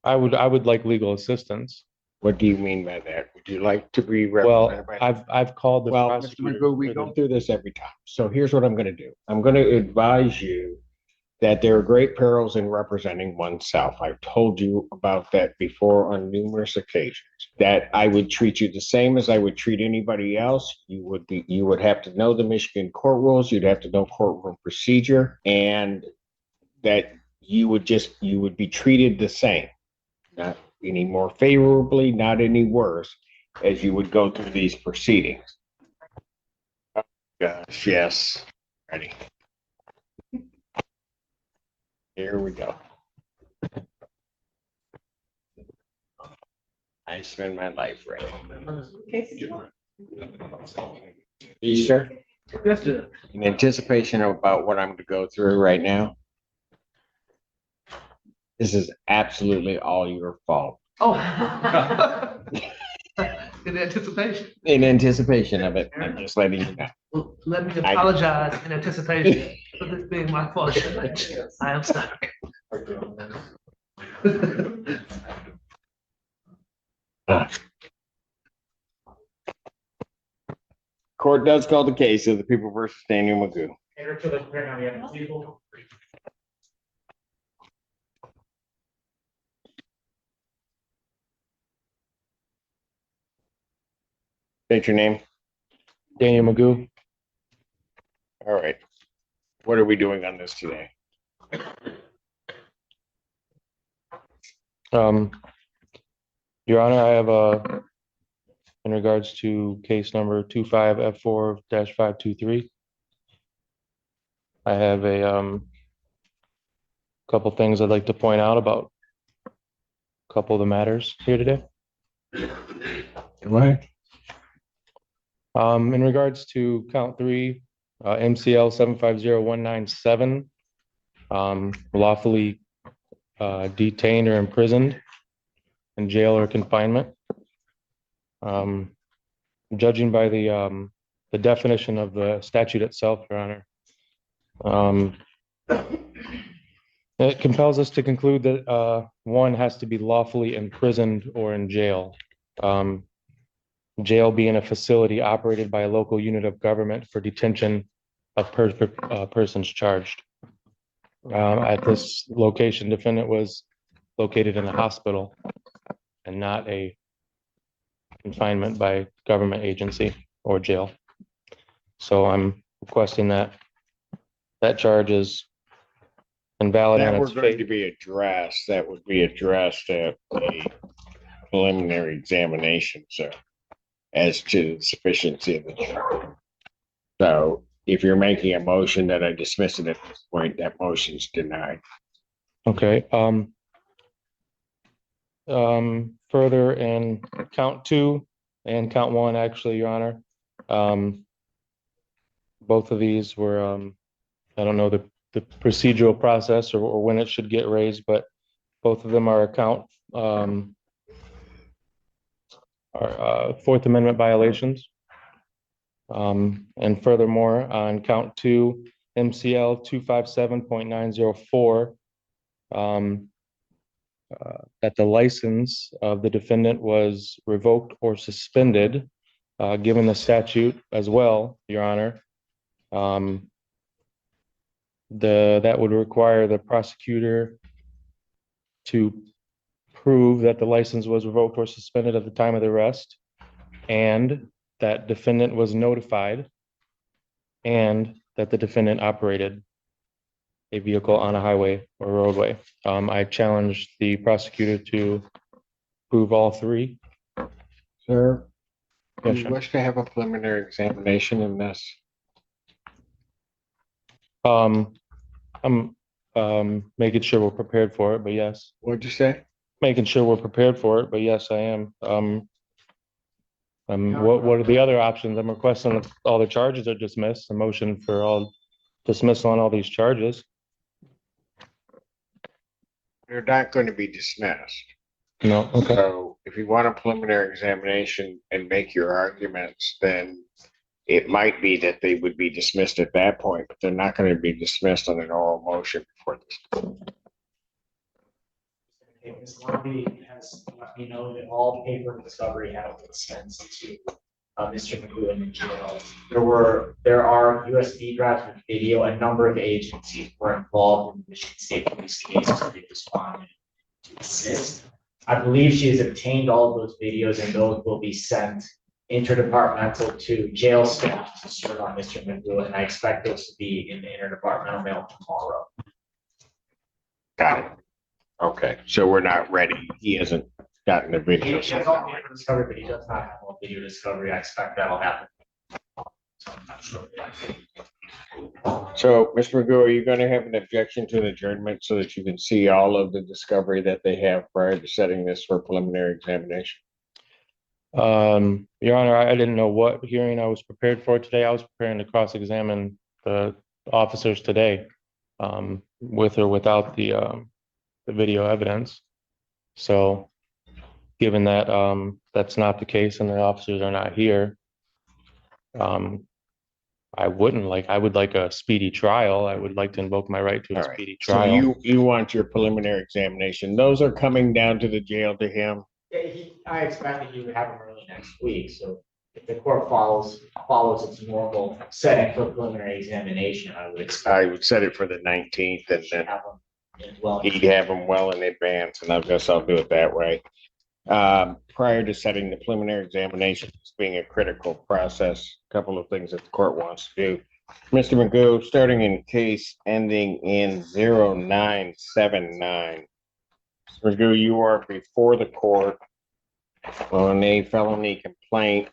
I would like legal assistance. What do you mean by that? Would you like to be Well, represented by? I've called the Well, Mr. prosecutor. Magoo, we go through this every time. So here's what I'm going to do. I'm going to advise you that there are great perils in representing oneself. I've told you about that before on numerous occasions, that I would treat you the same as I would treat anybody else. You would have to know the Michigan court rules, you'd have to know courtroom procedure, and that you would be treated the same, not any more favorably, not any worse, as you would go through these proceedings. Oh, gosh, yes. Ready. Here we go. I spend my life ready. Easter? Yes, sir. In anticipation about what I'm going to go through right now, this is absolutely all your fault. Oh. In anticipation. In anticipation of it, I'm just letting you know. Well, let me apologize in anticipation for this being my fault. I am stuck. Court does call the case of the people versus Daniel Magoo. State your name. Daniel Magoo. All right. What are we doing on this today? Your Honor, I have in regards to case number 25F4-523. I have a couple things I'd like to point out about a couple of the matters here today. What? In regards to count 3, MCL 750197, lawfully detained or imprisoned in jail or confinement. Judging by the definition of the statute itself, Your Honor, it compels us to conclude that one has to be lawfully imprisoned or in jail. Jail being a facility operated by a local unit of government for detention of persons charged. At this location, defendant was located in a hospital and not a confinement by government agency or jail. So I'm requesting that charge is invalid on That its we're going face. to be addressed. That would be addressed at a preliminary examination, sir, as to the sufficiency of the charge. So if you're making a motion that I dismiss it at this point, that motion's denied. Okay. Further in count 2 and count 1, actually, Your Honor, both of these were, I don't know the procedural process or when it should get raised, but both of them are Fourth Amendment violations. And furthermore, on count 2, MCL 257.904, that the license of the defendant was revoked or suspended, given the statute as well, Your Honor. That would require the prosecutor to prove that the license was revoked or suspended at the time of the arrest, and that defendant was notified, and that the defendant operated a vehicle on a highway or roadway. I challenged the prosecutor to prove all 3. Sir, do Yes, you sir. wish to have a preliminary examination in this? I'm making sure we're prepared for it, but yes. What'd you say? Making sure we're prepared for it, but yes, I am. What are the other options? I'm requesting that all the charges are dismissed, a motion for all dismissal on all these charges. They're not going to be dismissed. No, okay. So if you want a preliminary examination and make your arguments, then it might be that they would be dismissed at that point, but they're not going to be dismissed on an oral motion before this. Okay, Ms. Lomby has let me know that all paper discovery has been sent to Mr. McGowan in jail. There are USB drives with video. A number of agencies were involved in the Michigan State Police case, so they responded to assist. I believe she has obtained all of those videos, and those will be sent interdepartmental to jail staff to serve on Mr. McGowan. And I expect those to be in the interdepartmental mail tomorrow. Got it. Okay, so we're not ready. He hasn't gotten the He video. has all paper discovery, but he does not have all video discovery. I expect that'll happen. So I'm not sure. So, Mr. Magoo, are you gonna have an objection to an adjournment so that you can see all of the discovery that they have prior to setting this for preliminary examination? Your Honor, I didn't know what hearing I was prepared for today. I was preparing to cross-examine the officers today, with or without the video evidence. So given that, that's not the case and the officers are not here, I would like a speedy trial. I would like to invoke my right to a All right. speedy So trial. you want your preliminary examination. Those are coming down to the jail to him. I expect that you would have them early next week, so if the court follows its normal setting for preliminary examination, I would expect. I would set it for the 19th and to then have them in well. he'd have them well in advance, and I guess I'll do it that way. Prior to setting the preliminary examination, it's being a critical process, a couple of things that the court wants to do. Mr. Magoo, starting in case ending in 0979. Mr. Magoo, you are before the court on a felony complaint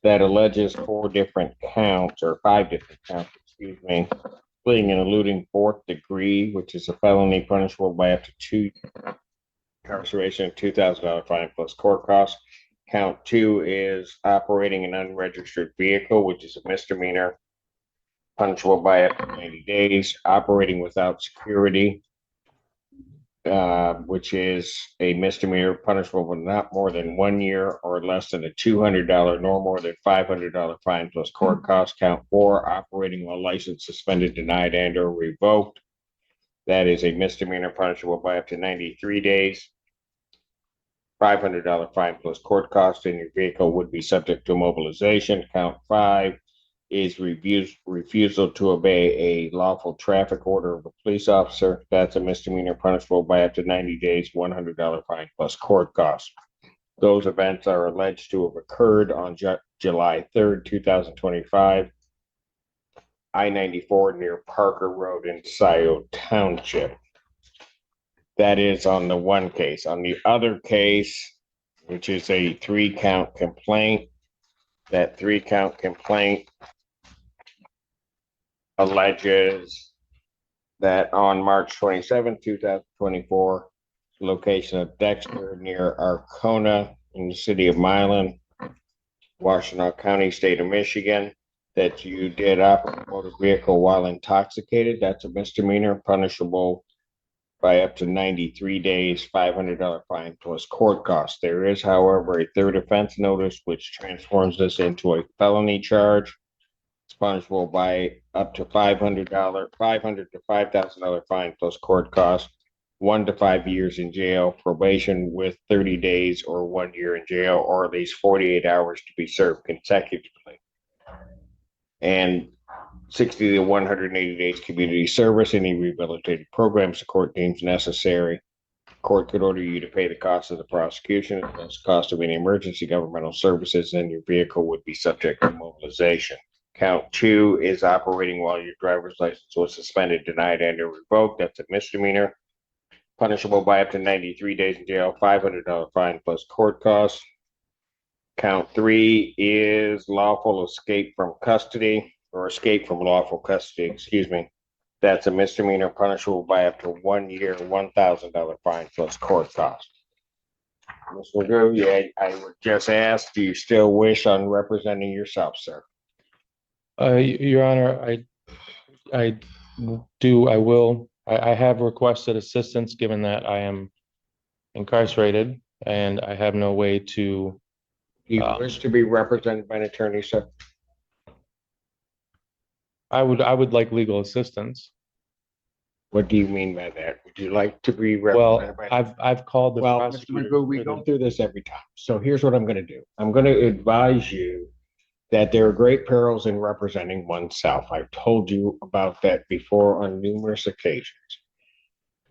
that alleges 4 different counts, or 5 different counts, excuse me, fleeing and eluding 4th degree, which is a felony punishable by up to 2 incarceration, $2,000 fine plus court costs. Count 2 is operating an unregistered vehicle, which is a misdemeanor, punishable by up to 90 days. Operating without security, which is a misdemeanor, punishable with not more than 1 year or less than a $200 nor more than $500 fine plus court costs. Count 4, operating while license suspended, denied, and or revoked. That is a misdemeanor, punishable by up to 93 days. $500 fine plus court cost, and your vehicle would be subject to mobilization. Count 5 is refusal to obey a lawful traffic order of a police officer. That's a misdemeanor, punishable by up to 90 days, $100 fine plus court cost. Those events are alleged to have occurred on July 3rd, 2025. I-94 near Parker Road in Scioto Township. That is on the one case. On the other case, which is a 3-count complaint, that 3-count complaint alleges that on March 27, 2024, location of Dexter near Arcona in the city of Milan, Washtenaw County, state of Michigan, that you did operate a motor vehicle while intoxicated. That's a misdemeanor, punishable by up to 93 days, $500 fine plus court costs. There is, however, a third offense notice which transforms this into a felony charge. It's punishable by up to $500 to $5,000 fine plus court costs, 1 to 5 years in jail, probation with 30 days or 1 year in jail, or at least 48 hours to be served consecutively, and 60 to 180 days community service, any rehabilitative programs the court deems necessary. Court could order you to pay the cost of the prosecution, plus the cost of any emergency governmental services, and your vehicle would be subject to mobilization. Count 2 is operating while your driver's license was suspended, denied, and or revoked. That's a misdemeanor, punishable by up to 93 days in jail, $500 fine plus court costs. Count 3 is lawful escape from custody, or escape from lawful custody, excuse me. That's a misdemeanor, punishable by up to 1 year, $1,000 fine plus court cost. Mr. Magoo, yeah, I would just ask, do you still wish on representing yourself, sir? Your Honor, I do, I will. I have requested assistance given that I am incarcerated and I have no way to. Do you wish to be represented by an attorney, sir? I would like legal assistance. What do you mean by that? Would you like to be Well, represented by? I've called the Well, Mr. prosecutor. Magoo, we for go the- through this every time. So here's what I'm going to do. I'm going to advise you that there are great perils in representing oneself. I've told you about that before on numerous occasions.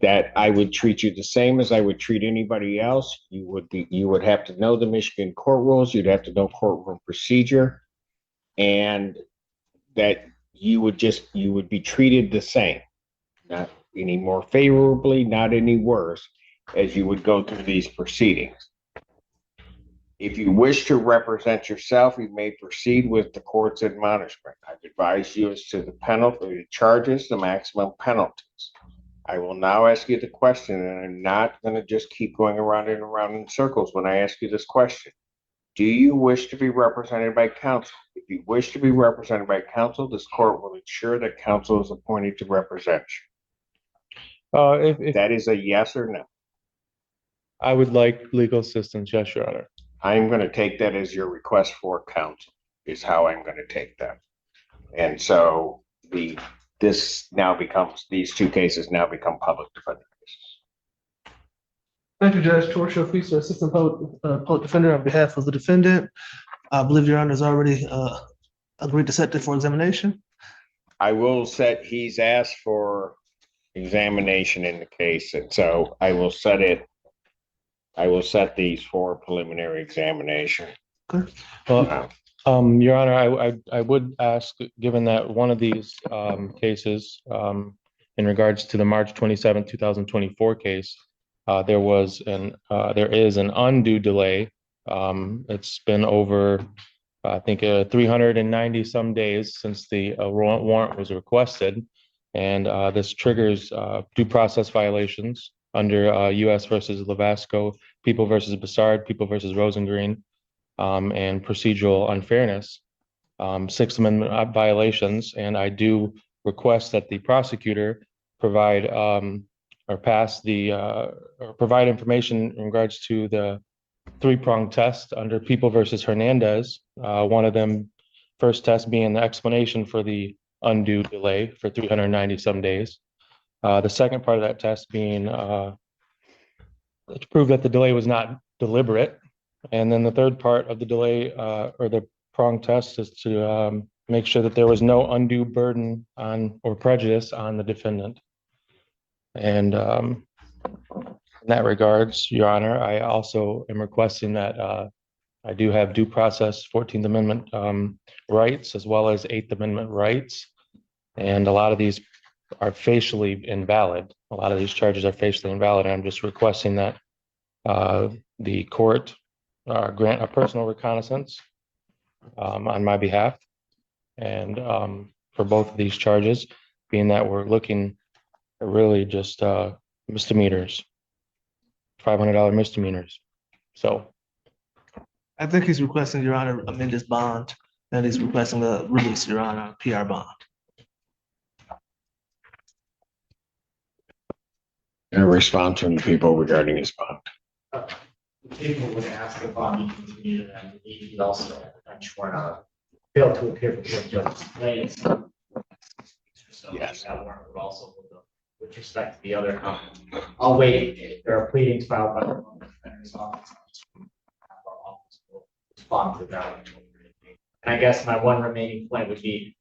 That I would treat you the same as I would treat anybody else. You would have to know the Michigan court rules. You'd have to know courtroom procedure, and that you would be treated the same, not any more favorably, not any worse, as you would go through these proceedings. If you wish to represent yourself, you may proceed with the court's admonishment. I've advised you as to the penalty, the charges, the maximum penalties. I will now ask you the question, and I'm not going to just keep going around and around in circles when I ask you this question. Do you wish to be represented by counsel? If you wish to be represented by counsel, this court will ensure that counsel is appointed to represent you. If That is a yes or no. I would like legal assistance, yes, Your Honor. I'm going to take that as your request for counsel, is how I'm going to take that. And so these two cases now become public defender cases. Thank you, Judge Torture, Fleischer, Assistant Public Defender on behalf of the defendant. I believe Your Honor has already agreed to set it for examination. He's asked for examination in the case, and so I will set these for preliminary examination. Okay. Well, Your Honor, I would ask, given that one of these cases, in regards to the March 27, 2024 case, there is an undue delay. It's been over, I think, 390 some days since the warrant was requested. And this triggers due process violations under US versus Levasco, People versus Bassard, People versus Rosengreen, and procedural unfairness, Sixth Amendment violations. And I do request that the prosecutor provide provide information in regards to the three-pronged test under People versus Hernandez. One of them, first test being the explanation for the undue delay for 390 some days. The second part of that test being to prove that the delay was not deliberate. And then the third part of the delay or the prong test is to make sure that there was no undue burden on or prejudice on the defendant. And in that regards, Your Honor, I also am requesting that I do have due process 14th Amendment rights as well as 8th Amendment rights. And a lot of these are facially invalid. A lot of these charges are facially invalid. And I'm just requesting that the court grant a personal reconnaissance on my behalf. And for both of these charges, being that we're looking at really just misdemeanors, $500 misdemeanors. So I think he's requesting, Your Honor, amend his bond, and he's requesting the release, Your Honor, PR bond. A response from the people regarding his bond. The people would ask the bond to continue, and he also at the bench warrant failed to appear before the judge's place. So Yes. that warrant would also, with respect to the other, I'll wait. If there are pleadings filed by the defender's office, our office will respond to that. And I guess my one remaining point would be,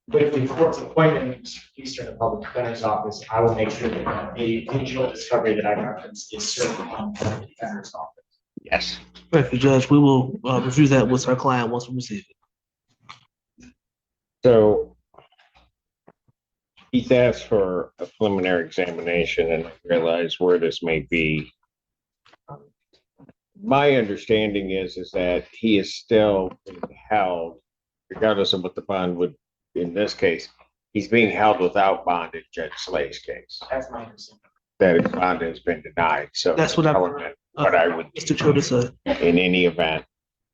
with the court's appointment Eastern the public defender's office, I will make sure that the digital discovery that I referenced is served on the defender's office. Yes. Thank you, Judge. We will review that with our client once we receive it. So he's asked for a preliminary examination, and I realize where this may be. My understanding is that he is still being held, regardless of what the bond would, in this case, he's being held without bond in Judge Slay's case. That's my understanding. That his bond has been denied, so. That's what I would. Mr. Choda said. In any event,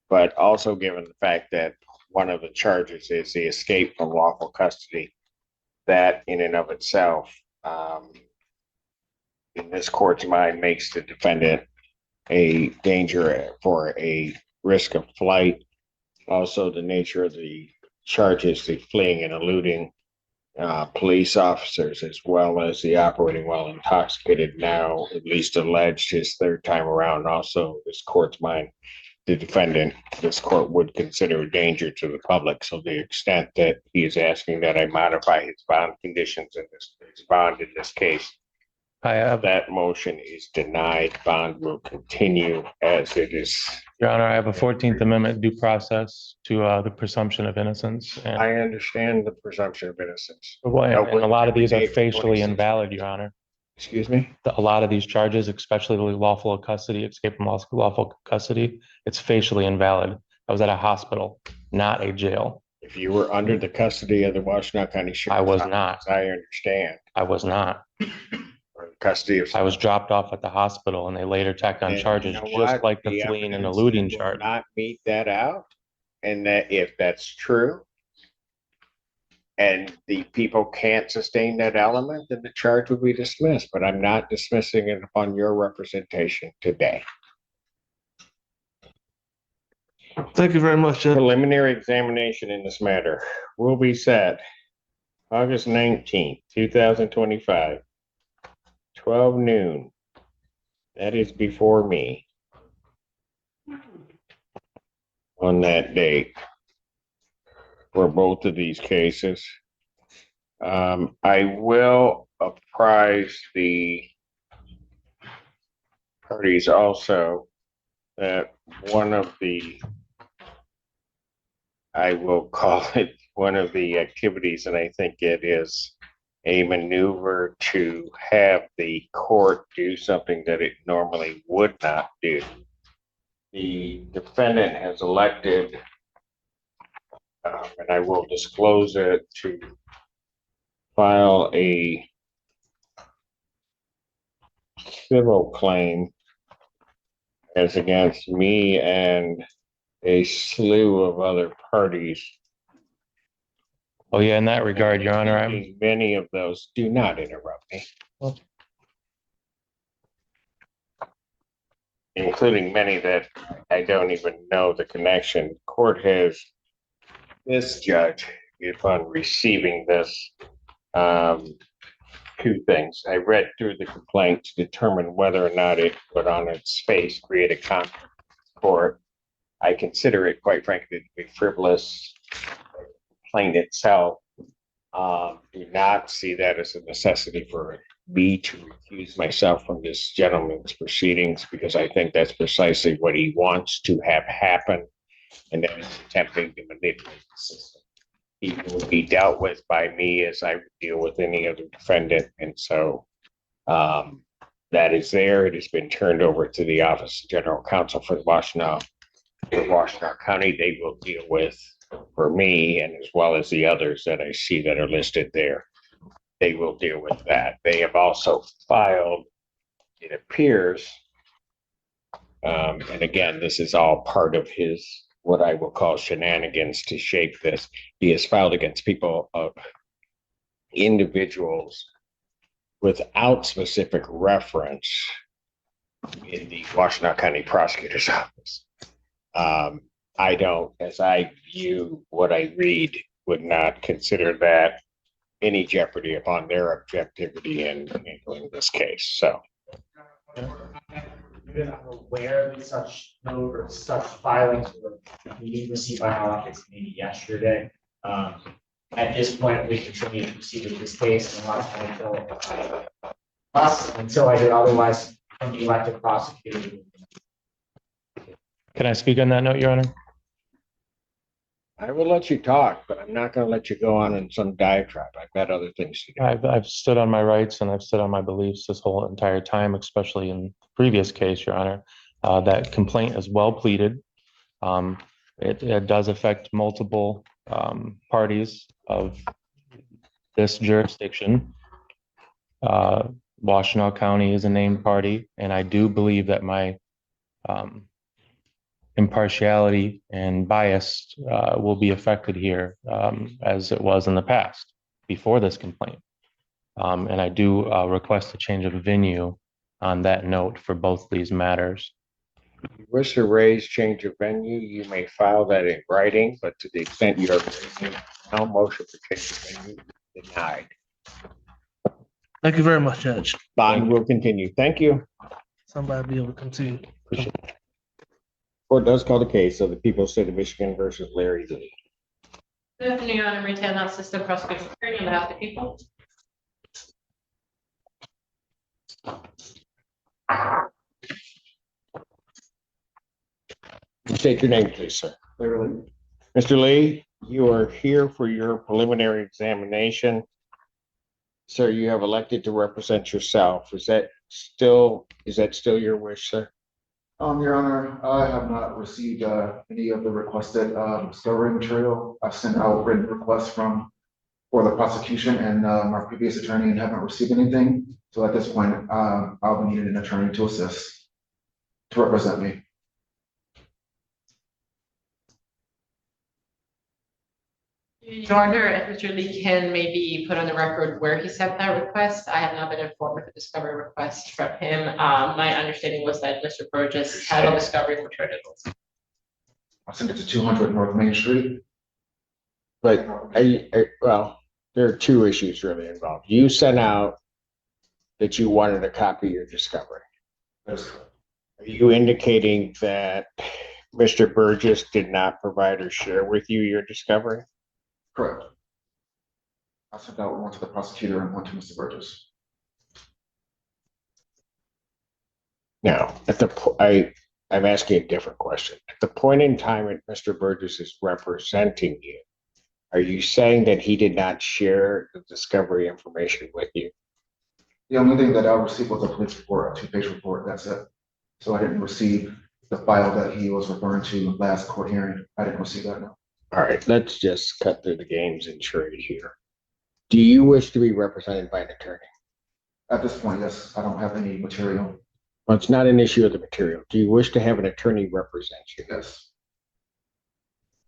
but also given the fact that one of the charges is the escape from lawful custody, that in and of itself, in this court's mind, makes the defendant a danger for a risk of flight. Also, the nature of the charges, the fleeing and eluding, police officers, as well as the operating while intoxicated, now at least alleged his third time around. Also, this court's mind, the defendant, this court would consider a danger to the public. So the extent that he is asking that I modify his bond conditions in his bond in this case, I have, that motion is denied. Bond will continue as it is. Your Honor, I have a 14th Amendment due process to the presumption of innocence. And I understand the presumption of innocence. and a lot of these are facially invalid, Your Honor. Excuse me? A lot of these charges, especially the lawful custody, escape from lawful custody, it's facially invalid. I was at a hospital, not a jail. If you were under the custody of the Washtenaw County Sheriff's I was Office, not. I understand. I was not. Or custody of. I was dropped off at the hospital and they later tacked on And charges, you know just what? like the fleeing and evidence eluding will charge. Not meet that out. And that if that's true, and the people can't sustain that element, then the charge will be dismissed. But I'm not dismissing it upon your representation today. Thank you very much, Judge. Preliminary examination in this matter will be set August 19th, 2025, 12 noon. That is before me on that date for both of these cases. I will apprise the parties also that one of the, I will call it one of the activities, and I think it is a maneuver to have the court do something that it normally would not do. The defendant has elected, and I will disclose it, to file a civil claim as against me and a slew of other parties. Oh, yeah, in that regard, Your Honor, Many of those, do not interrupt me. Including many that I don't even know the connection. Court has, this judge, upon receiving this, two things. I read through the complaint to determine whether or not it would on its face create a conflict with court. I consider it, quite frankly, to be frivolous. Complaint itself, do not see that as a necessity for me to recuse myself from this gentleman's proceedings, because I think that's precisely what he wants to have happen, and that is attempting to manipulate the system. He will be dealt with by me as I would deal with any other defendant, and so that is there. It has been turned over to the Office of General Counsel for the Washtenaw County. They will deal with, for me, and as well as the others that I see that are listed there, they will deal with that. They have also filed, it appears, and again, this is all part of his, what I will call shenanigans to shape this. He has filed against people of individuals without specific reference in the Washtenaw County Prosecutor's Office. I don't, as I view what I read, would not consider that any jeopardy upon their objectivity in handling this case. So. I'm aware of such note or such filings were being received by our office maybe yesterday. At this point, we continue to proceed with this case until I hear otherwise from the elected prosecutor. can I speak on that note, Your Honor? I will let you talk, but I'm not going to let you go on in some diatribe. I've got other things to do. I've stood on my rights and I've stood on my beliefs this whole entire time, especially in the previous case, Your Honor. That complaint is well pleaded. It does affect multiple parties of this jurisdiction. Washtenaw County is a named party, and I do believe that my impartiality and bias will be affected here, as it was in the past before this complaint. And I do request a change of venue on that note for both these matters. If you wish to raise change of venue, you may file that in writing, but to the extent you are raising no motion for change of venue, Denied. Thank you very much, Judge. Bond will continue. Thank you. Somebody be able to continue. Court does call the case of the People State of Michigan versus Larry Lee. Good afternoon, Your Honor. Retail Assistant Prosecuting Attorney on behalf of the people. State your name, please, sir. Mr. Lee, you are here for your preliminary examination. Sir, you have elected to represent yourself. Is that still your wish, sir? Your Honor, I have not received any of the requested discovery material. I've sent out written requests for the prosecution and my previous attorney and haven't received anything. So at this point, I'll be needing an attorney to assist, to represent me. Your Honor, if Mr. Lee can maybe put on the record where he sent that request. I have not been informed of the discovery request from him. My understanding was that Mr. Burgess had a discovery for materials. I sent it to 200 North Main Street. But well, there are two issues really involved. You sent out that you wanted a copy of your discovery. That is correct. Are you indicating that Mr. Burgess did not provide or share with you your discovery? Correct. I sent out one to the prosecutor and one to Mr. Burgess. Now, I'm asking a different question. At the point in time that Mr. Burgess is representing you, are you saying that he did not share the discovery information with you? The only thing that I received was a police report, a 2-page report. That's it. So I didn't receive the file that he was referring to last court hearing. I didn't receive that, no. All right, let's just cut through the games and charade here. Do you wish to be represented by an attorney? At this point, yes, I don't have any material. Well, it's not an issue of the material. Do you wish to have an attorney represent you? Yes.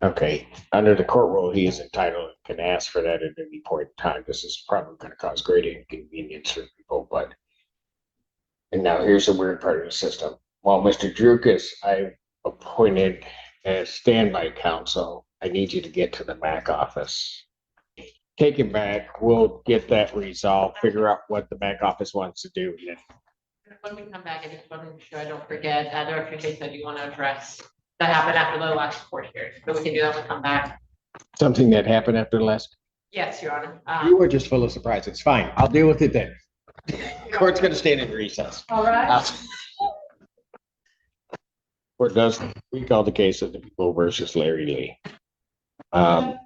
Okay, under the court rule, he is entitled and can ask for that at any point in time. This is probably going to cause great inconvenience for people, but. And now here's the weird part of the system. While Mr. Drukas, I appointed as standby counsel, I need you to get to the MAC office. Take him back. We'll get that resolved, figure out what the MAC office wants to do. When we come back, I just want to make sure I don't forget, there are a few things that you want to address that happened after the last court hearing. So we can do that when we come back. Something that happened after the last. Yes, Your Honor. You were just full of surprises. Fine. I'll deal with it then. Court's going to stand in recess. All right. Court does recall the case of the People versus Larry Lee. On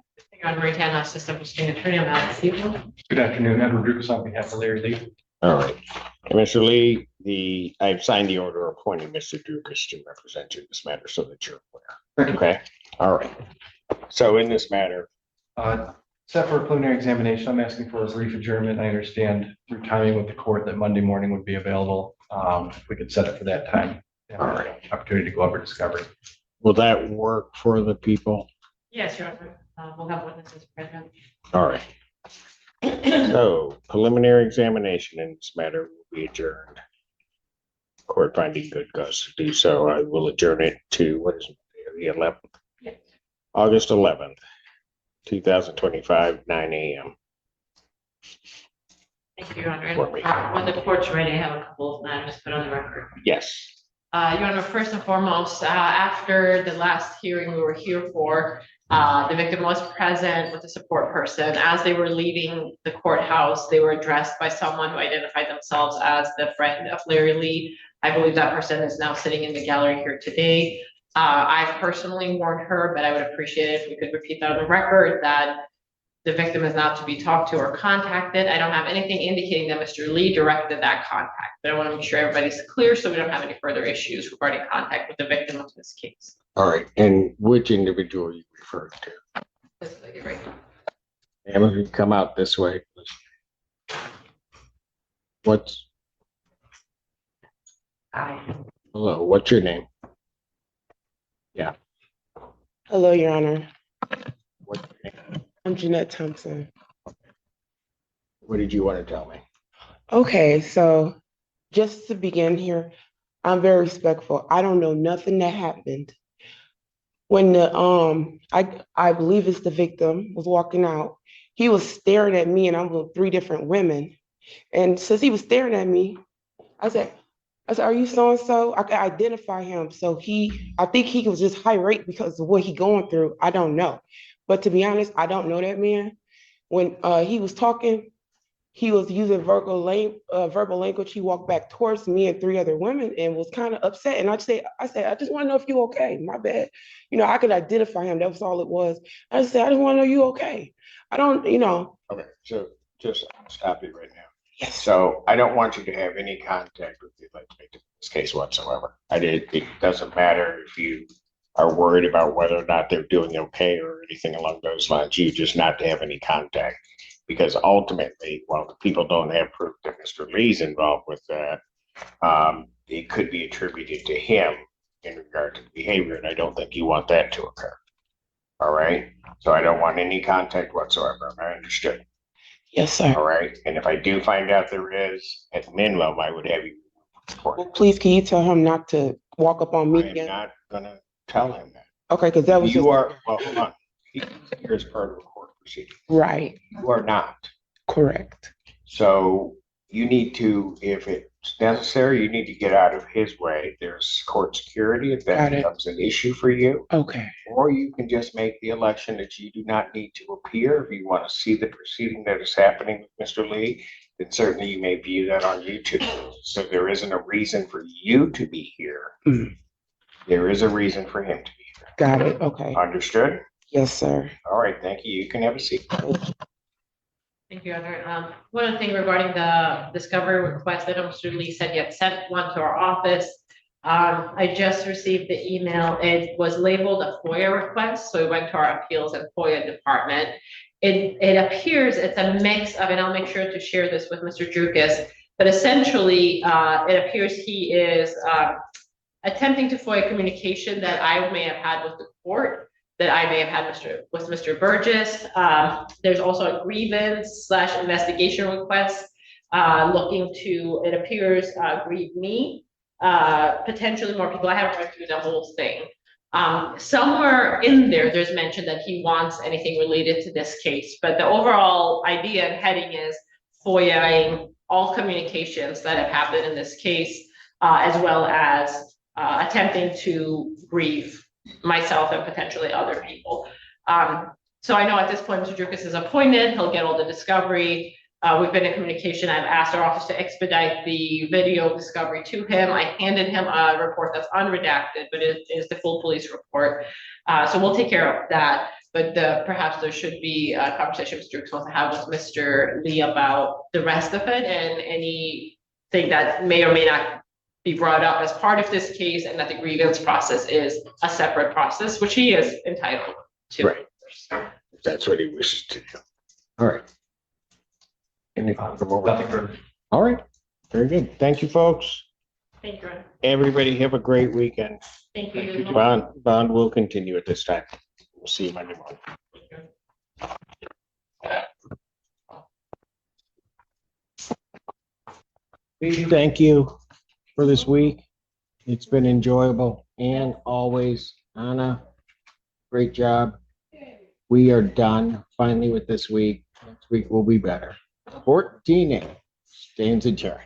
Retail Assistant Prosecuting Attorney on behalf of the people. Good afternoon, Edward Lucas on behalf of Larry Lee. All right. And Mr. Lee, I've signed the order appointing Mr. Dukas to represent you in this matter so that you're aware. Okay. All right. So in this matter. Set for a preliminary examination, I'm asking for a brief adjournment. I understand through timing with the court that Monday morning would be available. If we could set it for that time. All right. Opportunity to go over discovery. Will that work for the people? Yes, Your Honor. We'll have witnesses present. All right. So preliminary examination in this matter will be adjourned. Court finding good cause to do so. I will adjourn it to what is it, the 11th? Yes. August 11th, 2025, 9 a.m. Thank you, Your Honor. For me. And when the court's ready, I have a couple of matters to put on the record. Yes. Your Honor, first and foremost, after the last hearing we were here for, the victim was present with a support person. As they were leaving the courthouse, they were addressed by someone who identified themselves as the friend of Larry Lee. I believe that person is now sitting in the gallery here today. I've personally warned her, but I would appreciate it if we could repeat that on the record, that the victim is not to be talked to or contacted. I don't have anything indicating that Mr. Lee directed that contact, but I want to make sure everybody's clear so we don't have any further issues regarding contact with the victim of this case. All right. And which individual are you referring to? This is like right. Emma, you come out this way. What's hello? What's your name? Yeah. Hello, Your Honor. What's your name? I'm Jeanette Thompson. What did you want to tell me? Okay, so just to begin here, I'm very respectful. I don't know nothing that happened. When the I believe it's the victim was walking out, he was staring at me and I'm with 3 different women. And since he was staring at me, I said, are you so-and-so? I could identify him. So I think he was just irate because of what he going through. I don't know. But to be honest, I don't know that man. When he was talking, he was using verbal language. He walked back towards me and 3 other women and was kind of upset. And I said, I just want to know if you okay. My bad. I could identify him. That was all it was. I just said, I just want to know you okay. I don't. Okay, so just stop it right now. Yes. So I don't want you to have any contact with the victim in this case whatsoever. It doesn't matter if you are worried about whether or not they're doing okay or anything along those lines. You just not to have any contact. Because ultimately, while the people don't have proof that Mr. Lee's involved with that, it could be attributed to him in regard to the behavior, and I don't think you want that to occur. All right? So I don't want any contact whatsoever. I understood. Yes, sir. All right? And if I do find out there is, at minimum, I would have you report. Well, please, can you tell him not to walk up on me I am again? not gonna tell him that. Okay, because that was You just are, well, hold on. Here's part of the court proceeding. right. You are not. Correct. So you need to, if it's necessary, you need to get out of his way. There's court security if that Got it. becomes an issue for you. Okay. Or you can just make the election that you do not need to appear. If you want to see the proceeding that is happening with Mr. Lee, then certainly you may view that on YouTube. So there isn't a reason for you to be here. Mhm. There is a reason for him to be here. Got it. Okay. Understood? Yes, sir. All right, thank you. You can have a seat. Thank you, Heather. One other thing regarding the discovery request that Mr. Lee said he had sent one to our office. I just received the email. It was labeled a FOIA request, so it went to our appeals and FOIA department. It appears it's a mix of, and I'll make sure to share this with Mr. Drukas, but essentially, it appears he is attempting to FOIA communication that I may have had with the court, that I may have had with Mr. Burgess. There's also a grievance / investigation request looking to, it appears, grieve me, potentially more people. I haven't read through the whole thing. Somewhere in there, there's mention that he wants anything related to this case, but the overall idea and heading is FOIAing all communications that have happened in this case, as well as attempting to grieve myself and potentially other people. So I know at this point, Mr. Drukas is appointed, he'll get all the discovery. We've been in communication. I've asked our office to expedite the video discovery to him. I handed him a report that's unredacted, but it is the full police report. So we'll take care of that. But perhaps there should be a conversation Mr. Drukas wants to have with Mr. Lee about the rest of it and anything that may or may not be brought up as part of this case, and that the grievance process is a separate process, which he is entitled to. Right. If that's what he wishes to do. All right. Nothing further. All right. Very good. Thank you, folks. Thank you. Everybody have a great weekend. Thank you. Bond will continue at this time. We'll see you Monday morning. Thank you for this week. It's been enjoyable and always, Anna, great job. We are done finally with this week. Next week will be better. 14A stands adjourned.